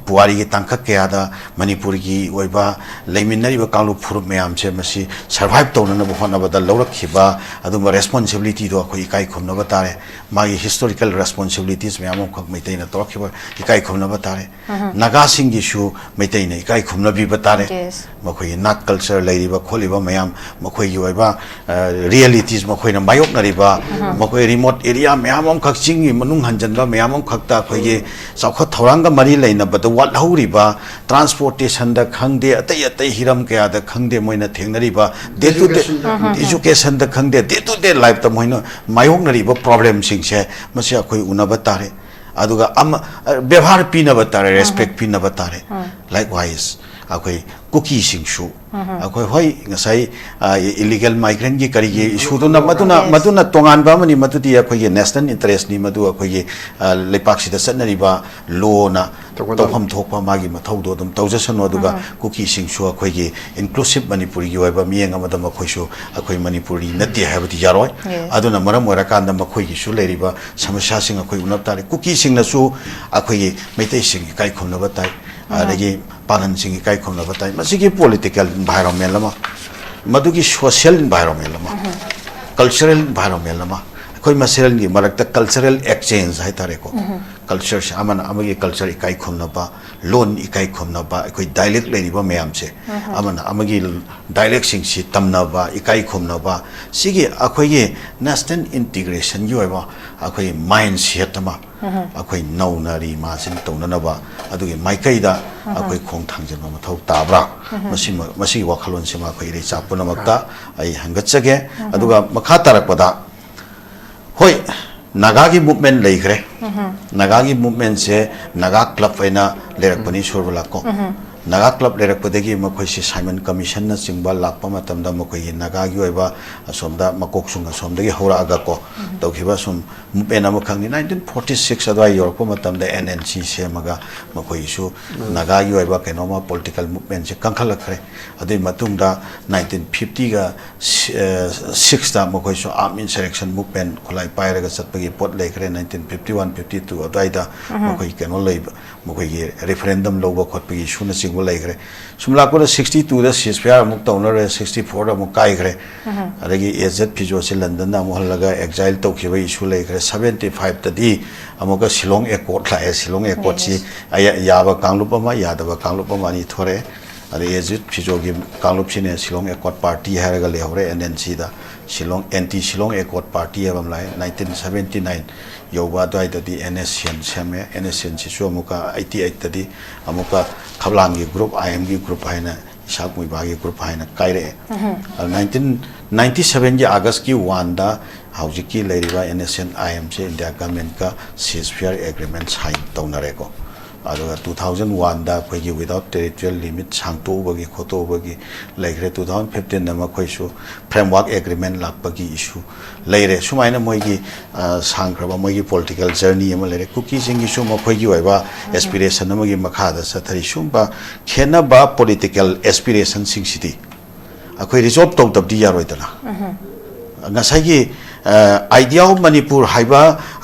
ꯄꯨꯋꯥꯔꯤꯒꯤ ꯇꯥꯡꯀꯛ ꯀꯌꯥꯗ ꯃꯅꯤꯄꯨꯔꯒꯤ ꯑꯣꯏꯕ ꯂꯩꯃꯤꯟꯅꯔꯤꯕ ꯀꯥꯡꯂꯨꯞ ꯐꯨꯔꯨꯞ ꯃꯌꯥꯝꯁꯦ ꯃꯁꯤ ꯁꯔꯚꯥꯏꯚ ꯇꯧꯅꯅꯕ ꯍꯣꯠꯅꯕꯗ ꯂꯧꯔꯛꯈꯤꯕ ꯑꯗꯨꯝꯕ ꯔꯦꯁꯄꯣꯟꯁꯤꯕꯤꯂꯤꯇꯤꯗꯣ ꯑꯩꯈꯣꯏ ꯏꯀꯥꯏ ꯈꯨꯝꯅꯕ ꯇꯥꯔꯦ ꯃꯥꯒꯤ ꯍꯤꯁꯇꯣꯔꯤꯀꯦꯜ ꯔꯦꯁꯄꯣꯟꯁꯤꯕꯤꯂꯤꯇꯤꯁ ꯃꯌꯥꯝ ꯑꯃꯈꯛ ꯃꯩꯇꯩꯅ ꯇꯧꯔꯛꯈꯤꯕ ꯏꯀꯥꯏ ꯈꯨꯝꯅꯕ ꯇꯥꯔꯦ ꯅꯥꯒꯥꯁꯤꯡꯒꯤꯁꯨ ꯃꯩꯇꯩꯅ ꯏꯀꯥꯏ ꯈꯨꯝꯅꯕꯤꯕ ꯇꯥꯔꯦ ꯃꯈꯣꯏꯒꯤ ꯅꯥꯠ ꯀꯜꯆꯔ ꯂꯩꯔꯤꯕ ꯈꯣꯠꯂꯤꯕ ꯃꯌꯥꯝ ꯃꯈꯣꯏꯒꯤ ꯑꯣꯏꯕ ರಿಯಾಲಿಟೀಸ್ ಮಖೋಯಿನ ಮಾಯೋಕ್ನರಿಬ ಮಖೋಯಿ ರಿಮೋಟ್ ಏರಿಯಾ ಮ್ಯಾಮ್ ಅಮಖಕ್ ಚಿಂಗಿ ಮನುಂಗ್ ಹಂಜನ್ಬ ಮ್ಯಾಮ್ ಅಮಖಕ್ತ ಅಖೋಯಿಗೆ ಚೌಖತ್ ಥೌರಾಂಗ ಮರಿ ಲೈನಬದ ವಾಟ್ಹೌರಿಬ ಟ್ರಾನ್ಸ್ಪೋರ್ಟೇಷನ್ ದ ಖಂಗ್ದೆ ಅತೈ ಅತೈ ಹಿರಂ ಕಯಾದ ಖಂಗ್ದೆ ಮೊಯ್ನ ಥೇಂಗನರಿಬ ಡೇ ಟು ಡೇ ಎಜುಕೇಷನ್ ದ ಖಂಗ್ದೆ ಡೇ ಟು ಡೇ ಲೈಫ್ ತ ಮೊಯ್ನ ಮಾಯೋಕ್ನರಿಬ ಪ್ರಾಬ್ಲಮ್ ಸಿಂಗ್ಸೆ ಮಸಿ ಅಖೋಯಿ ಉನಬ ತಾರೆ ಅದುಗ ಅಮ ವ್ಯವಹಾರ ಪೀನಬ ತಾರೆ ರೆಸ್ಪೆಕ್ಟ್ ಪೀನಬ ತಾರೆ ಲೈಕ್ ವಾइज अखोई कुकी सिंगसु अखोई होई ngasai illegal migrant gi kari gi issue do na maduna tongan ba mani madudi अखोई national interest ni madu अखोई lepak sida satnari ba law na tawham thokpa magi mathau do dum tawjasan aduga kuki singsu अखोई gi inclusive manipuri gi waiba miyeng amadam अखोई su अखोई manipuri nati habati yaroi aduna maram ora kanda अखोई gi su leriba samasya sing अखोई unap tare kuki sing na su अखोई gi meitai sing kai khomna ba tai adagi पालन सिंगी काई खोमना बताई मसिगी political environment लमा मदुगी social environment लमा cultural environment लमा कोई मसेल की मरकता cultural exchange है तारे को कल्चर से अमन अमगी कल्चर इकाई खोमना बा लोन इकाई खोमना बा कोई डायलेक्ट लेनिबा मैम से अमन अमगी डायलेक्ट सिंग से तमना बा इकाई खोमना बा सिगी अखोई नेशनल इंटीग्रेशन यो है बा अखोई माइंड सेट मा अखोई नौनारी मासिन तौननबा अदुगी माइकैदा अखोई खोंग थांजन मथौ ताब्रा मसी वाखलोन से मा अखोई रे चापुनमक्ता आई हंगचगे अदुगा मखा तारकपदा होय नागागी मूवमेंट लेखरे नागागी मूवमेंट से नागा क्लब फैना लेरकपनी सोरबलाको नागा क्लब लेरकपदगी मखोई से साइमन कमीशन न चिंगबा लाकपा मतमदा मखोई नागागी ओइबा असोमदा मकोक सुंग असोमदगी होरागा को तौखिबा सुम मूवमेंट अम खंगनि 1946 अदवा यूरोप मतमदा एनएनसी से मगा मखोई सु नागागी ओइबा केनोमा पॉलिटिकल मूवमेंट से कंखलखरे अदि मतुंगदा 1950 गा 6 दा मखोई सु आर्म इंसरेक्शन मूवमेंट खुलाई पायरगा सतपगी पोट लेखरे 1951 52 अदवाइदा मखोई केनो लेब मखोई रेफरेंडम लोबा खोटपगी सुना चिंग लेखरे सुमलाको 62 दा सीजफायर अमुक तौनरे 64 दा अमुक काइखरे अदगी एजेड फिजो से लंदन दा मोहलगा एक्साइल तौखिबा इशू लेखरे 75 तदी अमुका शिलोंग एकॉर्ड लाए शिलोंग एकॉर्ड सी याबा कांगलुपमा यादबा कांगलुपमा नि थोरे ꯑꯗ ꯑꯦꯖꯤꯠ ꯐꯤꯖꯣꯒꯤ ꯀꯥꯡꯂꯨꯞꯁꯤꯅ ꯁꯤꯂꯣꯡ ꯑꯦꯀꯣꯔꯗ ꯄꯥꯔꯇꯤ ꯍꯥꯏꯔꯒ ꯂꯩꯍꯧꯔꯦ NNCꯗ ꯁꯤꯂꯣꯡ ꯑꯦꯟꯇꯤ ꯁꯤꯂꯣꯡ ꯑꯦꯀꯣꯔꯗ ꯄꯥꯔꯇꯤ ꯍꯥꯏꯕ ꯑꯃ ꯂꯥꯛꯑꯦ 1979 ꯌꯧꯕ ꯑꯗꯨꯋꯥꯏꯗꯗꯤ NSCN ꯁꯦꯝꯃꯦ NSCNꯁꯤꯁꯨ ꯑꯃꯨꯛꯀ 88ꯇꯗꯤ ꯑꯃꯨꯛꯀ ꯈꯕꯂꯥꯡꯒꯤ ꯒ꯭ꯔꯨꯞ IMꯒꯤ ꯒ꯭ꯔꯨꯞ ꯍꯥꯏꯅ ꯏꯁꯥꯛ ꯃꯣꯏꯕꯥꯒꯤ ꯒ꯭ꯔꯨꯞ ꯍꯥꯏꯅ ꯀꯥꯏꯔꯛꯑꯦ 1997ꯒꯤ ꯑꯥꯒꯁꯀꯤ 1ꯗ ꯍꯧꯖꯤꯛꯀꯤ ꯂꯩꯔꯤꯕ NSCN IMꯁꯦ ꯏꯟꯗꯤꯌꯥ ꯒꯚꯔꯟꯃꯦꯟꯠꯀ ꯁꯤꯖꯐꯤꯌꯔ ꯑꯦꯒ꯭ꯔꯤꯃꯦꯟꯠ ꯁꯥꯏꯟ ꯇꯧꯅꯔꯦꯀꯣ ꯑꯗꯨꯒ 2001ꯗ ꯑꯩꯈꯣꯏꯒꯤ ꯋꯤꯗꯥꯎꯠ ꯇꯦꯔꯤꯇꯣरिꯌꯦꯜ ꯂꯤꯃꯤꯠ ꯁꯥꯡꯇꯣꯛꯎꯕꯒꯤ ꯈꯣꯠꯇꯣꯛꯎꯕꯒꯤ ꯂꯩꯈ꯭ꯔꯦ 2015ꯗ ꯃꯈꯣꯏꯁꯨ ꯐ꯭ꯔꯦꯝꯋꯥꯔꯛ ꯑꯦꯒ꯭ꯔꯤꯃꯦꯟꯠ ꯂꯥꯛꯄꯒꯤ ꯏꯁꯨ ꯂꯩꯔꯦ ꯁꯨꯃꯥꯏꯅ ꯃꯣꯏꯒꯤ ꯁꯥꯡꯈ꯭ꯔꯕ ꯃꯣꯏꯒꯤ ꯄꯣꯂꯤꯇꯤꯀꯦꯜ ꯖꯔꯅꯤ ꯑꯃ ꯂꯩꯔꯦ ꯀꯨꯀꯤꯁꯤꯡꯒꯤꯁꯨ ꯃꯈꯣꯏꯒꯤ ꯑꯣꯏꯕ ꯑꯦꯁꯄꯤꯔꯦꯁꯟ ꯑꯃꯒꯤ ꯃꯈꯥꯗ ꯆꯠꯊꯔꯤ ꯁꯨꯝꯕ ꯈꯦꯟꯅꯕ ꯄꯣꯂꯤꯇꯤꯀꯦꯜ ꯑꯦꯁꯄꯤꯔꯦꯁꯟꯁꯤꯡꯁꯤꯗꯤ ꯑꯩꯈꯣꯏ ꯔꯤꯖꯣꯜꯕ ꯇꯧꯗꯕꯗꯤ ꯌꯥꯔꯣꯏꯗꯅ ꯉꯁꯥꯏꯒꯤ आइडिया ऑफ मणिपुर हाइबा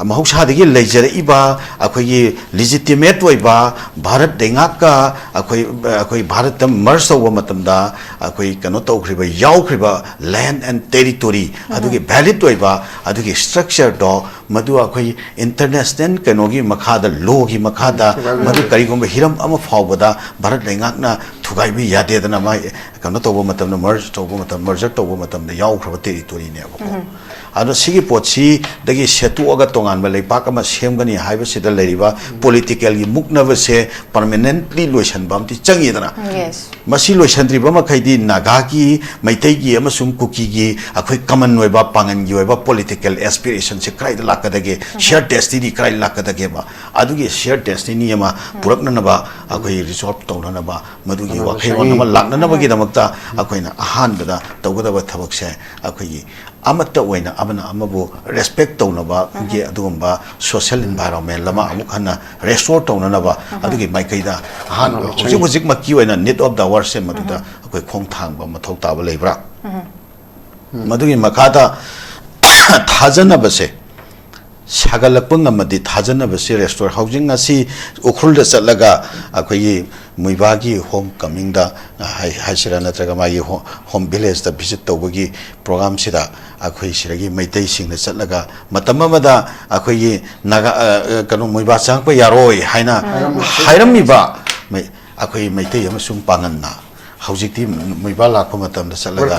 महौसादगी लेजरइबा अखोई लेजिटिमेट ओइबा भारत देंगाका अखोई भारत मर्ज तौबा मतमदा अखोई कनो तौख्रिबा याउख्रिबा लैंड एंड टेरिटोरी अदुगी वैलिड ओइबा अदुगी स्ट्रक्चर दो मदु अखोई इंटरनेशनल कनोगी मखादा लोगी मखादा मदु करिगुम हिरम अम फावबदा भारत देंगाकना थुगाइबी यादेदना मा कनो तौबा मतमदा मर्ज तौबा मतम मर्जर तौबा मतमदा याउख्रिबा टेरिटोरी ने अदो सिगी पोची दगी सेतुअगा तोंगानबा लेपाक अमा सेमगनी हाइबसिदा लेरिबा पॉलिटिकल गी मुकनबसे परमानेंटली लोइसनबामति चंगीदना मसी लोइसनद्रिबा मखैदी नागा की मैतै की अमसुम कुकी की अखोई कमन ओइबा पांगन की ओइबा पॉलिटिकल एस्पिरेशन से क्राइद लाकदगे शेयर डेस्टिनी क्राइद लाकदगे बा अदुगी शेयर डेस्टिनी अमा पुरकननबा अखोई रिजॉल्व तौननबा मदुगी वाखैरोन अमा लाकननबगी दमकता अखोइना अहानबदा तौगदबा थबकसे अखोई अमत ओइना अमना अमबु रेस्पेक्ट तौनबा गे अदुगुंबा सोशल एनवायरनमेंट लमा अमुक हना रेस्टोर तौननबा अदुगी माइकैदा हान हुजिक हुजिक मक्की ओइना नीड ऑफ द आवर से मदुदा अखोई खोंग थांगबा मथौ ताबा लेब्रा मदुगी मखादा थाजनबसे सागलपंगमदि थाजनबसे रेस्टोर हाउसिंग असी उखुलदा चलगा अखोई मुइबागी होम कमिंग दा हाइसिरा नत्रगा मागी होम विलेज दा विजिट तौबगी प्रोग्राम सिदा अखोई सिरगी मैतै सिंगना चलगा मतम अमदा अखोई नागा कनो मुइबा चांगपा यारोय हाइना हाइरमिबा अखोई मैतै अमसुम पांगन्ना हौजिकती मुइबा लाखो मतम दा चलगा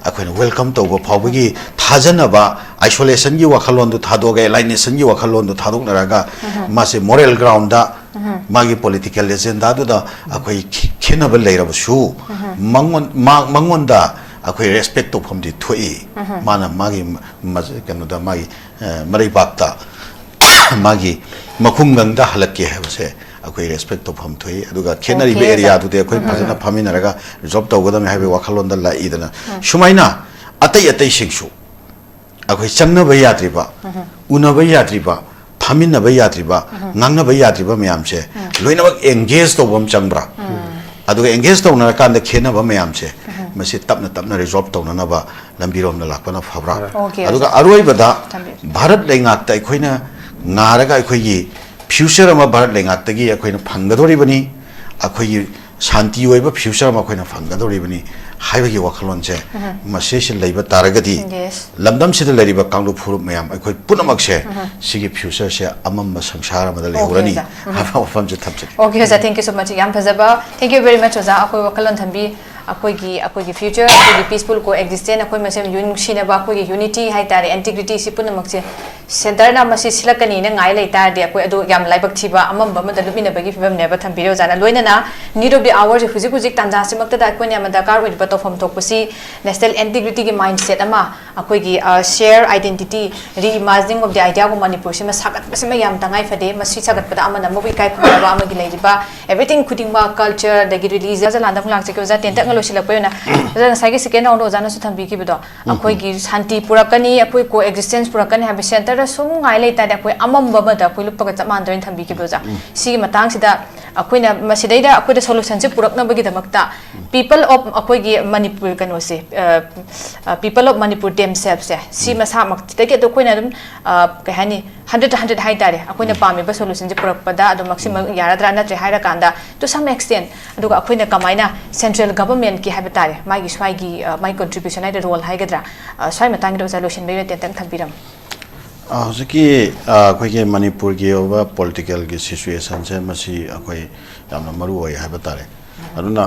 अखोइना वेलकम तौबा फावबगी थाजनबा आइसोलेशन की वखलोन दु थादोगे लाइनेशन की वखलोन दु थादोकनरागा मासे मोरल ग्राउंड दा मागी पॉलिटिकल एजेंडा दुदा अखोई खेनब लेरबसु मंगोंदा अखोई रेस्पेक्ट तौफमदि थोई माना मागी कनोदा मागी मरैबाक्ता मागी मखुमगंदा हलक्के हैबसे अखोई रेस्पेक्ट तौफम थोई अदुगा खेनरी बे एरिया दुदे अखोई फजना फामिनरगा जॉब तौगदम हाइबे वखलोंदा लाइदना सुमाइना अतै अतै सिंसु अखोई चंगनबा यात्रिबा उनबा यात्रिबा फामिनबा यात्रिबा ngangnaba yadriba mayamse loinabak engage tobam changbra aduga engage tawna kanda khenaba mayamse masi tapna tapna resolve tawna ba lambirom na lakpana fabra aduga aroibada bharat lengak ta ikhoina ngaraga ikhoigi future ama bharat lengak ta gi ikhoina phangadori bani akhoigi shanti oiba future ama ikhoina phangadori bani हाइबगी वखलोन से मसेशन लेबा तारगदी लमदम सिदा लेरिबा कांगलु फुरुप मयाम अखोई पुनमक से सिगी future से अमम संसार मदा लेहुरनी हाफा वफम से थपसे okay sir thank you so much याम फजबा थैंक यू वेरी मच ओजा अखोई वखलोन थंबी अखोई फ्यूचर अखोई पीसफुल को एक्जिस्टेंस अखोई मसेम यूनिसीनबा अखोई यूनिटी हाइ तारे इंटीग्रिटी सि पुनमक से सेंटर ना मसी सिलकनी न ngai lai tar de अखोई अदो याम लाइबक थिबा अमम बम द लुमिनबगी फिबम नेबा थंबिरो जाना लोइना नीड ऑफ द आवर से हुजिक हुजिक तांजा सिमक्ता दा अखोई ने दरकार ओइबा तोफम तोपसी नेशनल इंटीग्रिटी की माइंडसेट अमा अखोई share identity reimagining of the idea को मणिपुर से सागत से याम तंगाई फदे मसी सागत पदा अमन मबई काय खुबा अमगी लेरिबा एवरीथिंग खुदिंगबा कल्चर दगी रिलीजियस लांदा फुलांग से जा टेंटक लोसिलपयोना जना साइगे सेकेंड राउंड ओजाना सु थंबी किबदो अखोई शांति पुरकनी अखोई को एक्जिस्टेंस पुरकनी हाबे सेंटर सुम ngai lai ta da अखोई अमम बबदा अखोई लुपका चमान दरन थंबी किबदो सी मतंग सिदा अखोइना मसिदैदा अखोइदा सोल्यूशन से पुरकनबगी दमकता पीपल ऑफ अखोई मणिपुर कनो से पीपल ऑफ मणिपुर देमसेल्फ से सी मसा मक्तिदगे दो कोइना दम कहनी 100 हाइ तारे अखोइना पामेबा सोल्यूशन से पुरकपदा अदो मैक्सिमम याराद्रा नत्रे हाइरा कांदा टू सम एक्सटेंट अदुगा अखोइना कमाइना सेंट्रल गवर्नमेंट की हाइबा तारे मागी स्वाइगी माई कंट्रीब्यूशन हाइदा रोल हाइगद्रा स्वाइ मतंग दो सोल्यूशन बेबे तेंतंग थंबिरम हौजिकी अखोइगे मणिपुर की ओबा पॉलिटिकल की सिचुएशन से मसी अखोइ यामना मरु ओइ हाइबा तारे अदुना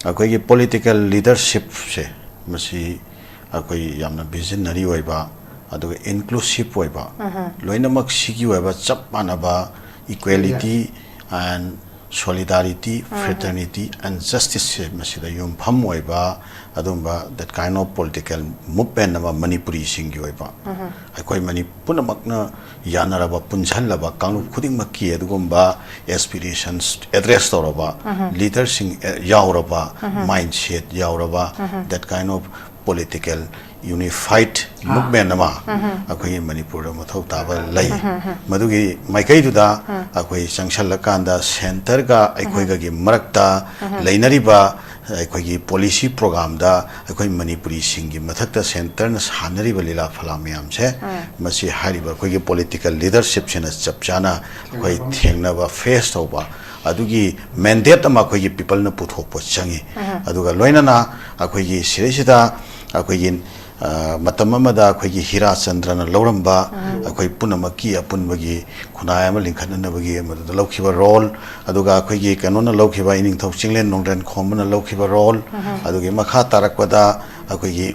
ꯑꯩꯈꯣꯏꯒꯤ ꯄꯣꯂꯤꯇꯤꯀꯦꯜ ꯂꯤꯗꯔꯁꯤꯞꯁꯦ ꯃꯁꯤ ꯑꯩꯈꯣꯏ ꯌꯥꯝꯅ ꯚꯤꯖꯟꯅꯔꯤ ꯑꯣꯏꯕ ꯑꯗꯨꯒ ꯏꯟꯀ꯭ꯂꯨꯁꯤꯞ ꯑꯣꯏꯕ ꯂꯣꯏꯅꯃꯛ ꯁꯤꯒꯤ ꯑꯣꯏꯕ ꯆꯞ ꯃꯥꯟꯅꯕ ꯏꯀ꯭ꯋꯦꯂꯤꯇꯤ ꯑꯦꯟ ꯁꯣꯂꯤꯗꯥꯔꯤꯇꯤ ꯐ꯭ꯔꯦꯇꯔꯅꯤꯇꯤ ꯑꯦꯟ ꯖꯁꯇꯤꯁꯁꯦ ꯃꯁꯤꯗ ꯌꯨꯝꯐꯝ ꯑꯣꯏꯕ ꯑꯗꯨꯒꯨꯝꯕ ꯗꯦꯠ ꯀꯥꯏꯟ ꯑꯣꯐ ꯄꯣꯂꯤꯇꯤꯀꯦꯜ ꯃꯨꯞꯃꯦꯟ ꯑꯃ ꯃꯅꯤꯄꯨꯔꯤꯁꯤꯡꯒꯤ ꯑꯣꯏꯕ ꯑꯩꯈꯣꯏ ꯄꯨꯝꯅꯃꯛꯅ ꯌꯥꯅꯔꯕ ꯄꯨꯟꯁꯤꯜꯂꯕ ꯀꯥꯡꯂꯨꯞ ꯈꯨꯗꯤꯡꯃꯛꯀꯤ ꯑꯗꯨꯒꯨꯝꯕ ꯑꯦꯁꯄꯤꯔꯦꯁꯟꯁ ꯑꯦꯗ꯭ꯔꯦꯁ ꯇꯧꯔꯕ ꯂꯤꯗꯔꯁꯤꯡ ꯌꯥꯎꯔꯕ ꯃꯥꯏꯟ ꯁꯦꯠ ꯌꯥꯎꯔꯕ ꯗꯦꯠ ꯀꯥꯏꯟ ꯑꯣꯐ ꯄꯣꯂꯤꯇꯤꯀꯦꯜ ꯌꯨꯅꯤꯐꯥꯏꯠ ꯃꯨꯞꯃꯦꯟ ꯑꯃ ꯑꯩꯈꯣꯏꯒꯤ ꯃꯅꯤꯄꯨꯔꯗ ꯃꯊꯧ ꯇꯥꯕ ꯂꯩ ꯃꯗꯨꯒꯤ ꯃꯥꯏꯀꯩꯗꯨꯗ ꯑꯩꯈꯣꯏ ꯆꯪꯁꯜꯂꯀꯥꯟꯗ ꯁꯦꯟꯇꯔꯒ ꯑꯩꯈꯣꯏꯒꯒꯤ ꯃꯔꯛꯇ ꯂꯩꯅꯔꯤꯕ ꯑꯩꯈꯣꯏꯒꯤ ꯄꯣꯂꯤꯁꯤ ꯄ꯭ꯔꯣꯒ꯭ꯔꯥꯝꯗ ꯑꯩꯈꯣꯏ ꯃꯅꯤꯄꯨꯔꯤꯁꯤꯡꯒꯤ ꯃꯊꯛꯇ ꯁꯦꯟꯇꯔꯅ ꯁꯥꯟꯅꯔꯤꯕ ꯂꯤꯂꯥ ꯐꯂꯥ ꯃꯌꯥꯝꯁꯦ ꯃꯁꯤ ꯍꯥꯏꯔꯤꯕ ꯑꯩꯈꯣꯏꯒꯤ ꯄꯣꯂꯤꯇꯤꯀꯦल ꯂꯤꯗꯔꯁꯤꯞꯁꯤꯅ ꯆꯞ ꯆꯥꯅ ꯑꯩꯈꯣꯏ ꯊꯦꯡꯅꯕ ꯐꯦꯁ ꯇꯧꯕ ꯑꯗꯨꯒꯤ ꯃꯦꯟꯗꯦꯠ ꯑꯃ ꯑꯩꯈꯣꯏꯒꯤ ꯄꯤꯄꯜꯅ ꯄꯨꯊꯣꯛꯄ ꯆꯪꯉꯤ ꯑꯗꯨꯒ ꯂꯣꯏꯅꯅ ꯑꯩꯈꯣꯏꯒꯤ ꯁꯤꯗꯩꯁꯤꯗ ꯑꯩꯈꯣꯏꯒꯤ ꯃꯇꯝ ꯑꯃꯗ ꯑꯩꯈꯣꯏꯒꯤ ꯍꯤꯔꯥꯆꯟꯗ꯭ꯔꯅ ꯂꯧꯔꯝꯕ ꯑꯩꯈꯣꯏ ꯄꯨꯝꯅꯃꯛꯀꯤ ꯑꯄꯨꯟꯕꯒꯤ ꯈꯨꯟꯅꯥꯏ ꯑꯃ ꯂꯤꯡꯈꯠꯅꯅꯕꯒꯤ ꯃꯗꯨꯗ ꯂꯧꯈꯤꯕ ꯔꯣꯜ ꯑꯗꯨꯒ ꯑꯩꯈꯣꯏꯒꯤ ꯀꯩꯅꯣꯅ ꯂꯧꯈꯤꯕ ꯏꯅꯤꯡꯊꯧ ꯆꯤꯡꯂꯦꯟ ꯅꯣꯡꯗ꯭ꯔꯦꯟ ꯈꯣꯝꯕꯅ ꯂꯧꯈꯤꯕ ꯔꯣꯜ ꯑꯗꯨꯒꯤ ꯃꯈꯥ ꯇꯥꯔꯛꯄꯗ ꯑꯩꯈꯣꯏꯒꯤ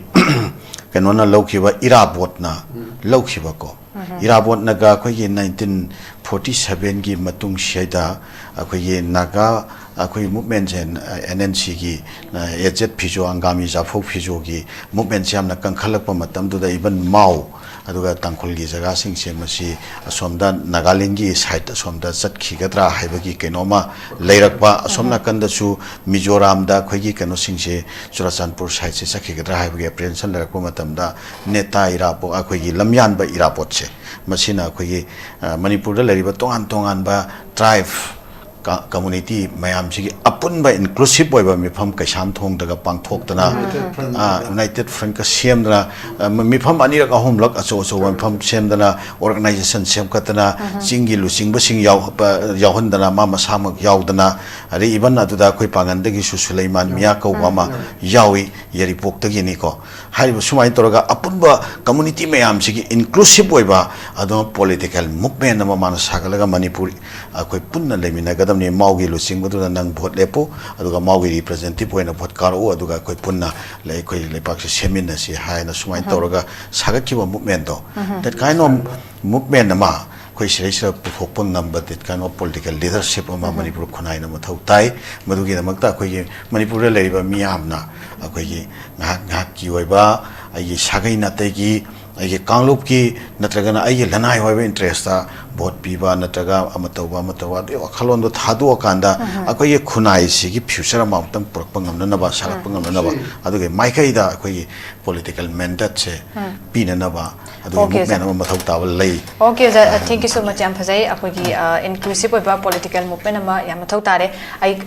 ꯀꯩꯅꯣꯅ ꯂꯧꯈꯤꯕ ꯏꯔꯥꯕꯣꯠꯅ ꯂꯧꯈꯤꯕꯀꯣ ꯏꯔꯥꯕꯣꯠꯅꯒ ꯑꯩꯈꯣꯏꯒꯤ 1947ꯒꯤ ꯃꯇꯨꯡ ꯁꯤꯗ ꯑꯩꯈꯣꯏꯒꯤ ꯅꯥꯒꯥ ꯑꯩꯈꯣꯏ ꯃꯨꯞꯃꯦꯟꯁꯦ NNCꯒꯤ ꯑꯦꯖꯦꯠ ꯐꯤꯖꯣ ꯑꯪꯒꯥꯃꯤ ꯖꯥꯐꯧ ꯐꯤꯖꯣꯒꯤ ꯃꯨꯞꯃꯦꯟꯁꯦ ꯌꯥꯝꯅ ꯀꯟꯈꯠꯂꯛꯄ ꯃꯇꯝꯗꯨꯗ ꯏꯕꯟ ꯃꯥꯎ ꯑꯗꯨꯒ ꯇꯥꯡꯈꯨꯜꯒꯤ ꯖꯒꯥꯁꯤꯡꯁꯦ ꯃꯁꯤ ꯑꯁꯣꯝꯗ ꯅꯥꯒꯥꯂꯦꯟꯒꯤ ꯁꯥꯏꯠ ꯑꯁꯣꯝꯗ ꯆꯠꯈꯤꯒꯗ꯭ꯔꯥ ꯍꯥꯏꯕꯒꯤ ꯀꯩꯅꯣꯃ ꯂꯩꯔꯛꯄ ꯑꯁꯣꯝ ꯅꯥꯀꯟꯗꯁꯨ ꯃꯤꯖꯣꯔꯥꯝꯗ ꯑꯩꯈꯣꯏꯒꯤ ꯀꯩꯅꯣꯁꯤꯡꯁꯦ ꯆꯨꯔꯥꯆꯥꯟꯄꯨꯔ ꯁꯥꯏꯠꯁꯦ ꯆꯠꯈꯤꯒꯗ꯭ꯔꯥ ꯍꯥꯏꯕꯒꯤ ꯑꯦꯄ꯭ꯔꯦꯟꯁꯟ ꯂꯩꯔꯛꯄ ꯃꯇꯝꯗ ꯅꯦꯇꯥ ꯏꯔꯥꯕꯣꯠ ꯑꯩꯈꯣꯏꯒꯤ ꯂꯝꯌꯥꯟꯕ ꯏꯔꯥꯕꯣꯠꯁꯦ ꯃꯁꯤꯅ ꯑꯩꯈꯣꯏꯒꯤ ꯃꯅꯤꯄꯨꯔꯗ ꯂꯩꯔꯤꯕ ꯇꯣꯉꯥꯟ ꯇꯣꯉꯥꯟꯕ ꯇ꯭ꯔꯥꯏꯕ community mayamsigi apunba inclusive oiba mifam kaisam thongdaga pangthoktana United Front ka semdana mifam anirak ahomlak acho acho mifam semdana organization semkatana chingi lusingba sing yauhandana ma masamak yaudana ari iban aduda khoi pangandagi su Sulaiman Mia ko wama yawi yari poktagi ni ko haiba sumai toraga apunba community mayamsigi inclusive oiba ado political movement ama mana sagalaga Manipur akhoi punna leminaga ni maugi lusing budu nang vote lepo aduga maugi representative poina vote karo aduga koi punna le koi lepak se semina si haina sumai toraga sagakkiba movement do that kind of movement ma koi sirisa puthokpa ngamba that kind of political leadership ama Manipur khunai na mathau tai madugi namakta koi Manipur le leiba miyamna koi ngak ki oiba ai sagai nategi ai kanglup ki natragana ai lanai hoiba interest ta vote piba natraga amatawa de wakhalon do thadu akanda akoi khunai sigi future ma amtang purakpa ngamna na ba sarakpa ngamna na ba aduge maikai da akoi political mandate se pina na ba aduge movement ma mathau ta lei okay thank you so much am phajai akoi inclusive oiba political movement ma ya mathau tare ai